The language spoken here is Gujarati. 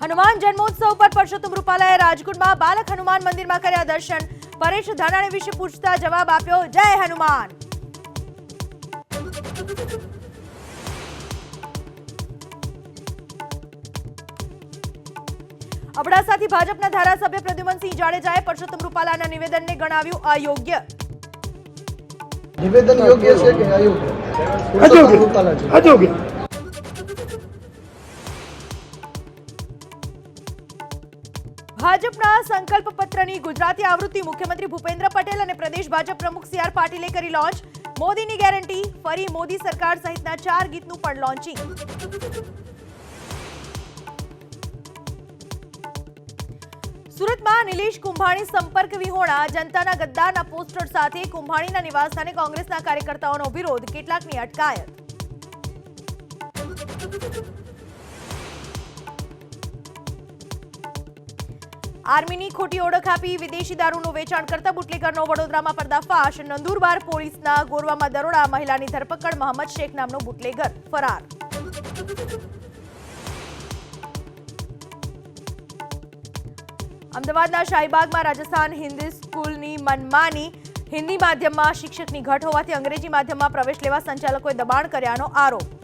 હનુમાન જન્મોત્સવ પર પરસોત્તમ રૂપાલાએ રાજકોટમાં બાલક હનુમાન મંદિરમાં કર્યા દર્શન. પરેશ ધાનાણી વિશે પૂછતા જવાબ આપ્યો, જય હનુમાન. અબડાસાથી ભાજપના ધારાસભ્ય પ્રદ્યુમનસિંહ જાડેજાએ પરસોત્તમ રૂપાલાના નિવેદનને ગણાવ્યું અયોગ્ય. નિવેદન યોગ્ય છે કે અયોગ્ય? અયોગ્ય. ભાજપના સંકલ્પ પત્રની ગુજરાતી આવૃત્તિ મુખ્યમંત્રી ભૂપેન્દ્ર પટેલ અને પ્રદેશ ભાજપ પ્રમુખ સી આર પાટીલે કરી લોન્ચ. મોદીની ગેરંટી, ફરી મોદી સરકાર સહિતના 4 ગીતનું પણ લોન્ચિંગ. સુરતમાં નિલેશ કુંભાણી સંપર્ક વિહોણા, જનતાના ગદ્દારના પોસ્ટર સાથે કુંભાણીના નિવાસસ્થાને કોંગ્રેસના કાર્યકર્તાઓનો વિરોધ, કેટલાકની અટકાયત. આર્મીની ખોટી ઓળખ આપી વિદેશી દારૂનું વેચાણ કરતા બુટલેગરનો વડોદરામાં પર્દાફાશ. નંદુરબાર પોલીસના ગોરવામાં દરોડા, મહિલાની ધરપકડ. મોહમ્મદ શેખ નામનો બુટલેગર ફરાર. અમદાવાદના શાહીબાગમાં રાજસ્થાન હિન્દી સ્કૂલની મનમાની. હિન્દી માધ્યમમાં શિક્ષકની ઘટ હોવાથી અંગ્રેજી માધ્યમમાં પ્રવેશ લેવા સંચાલકોએ દબાણ કર્યાનો આરોપ.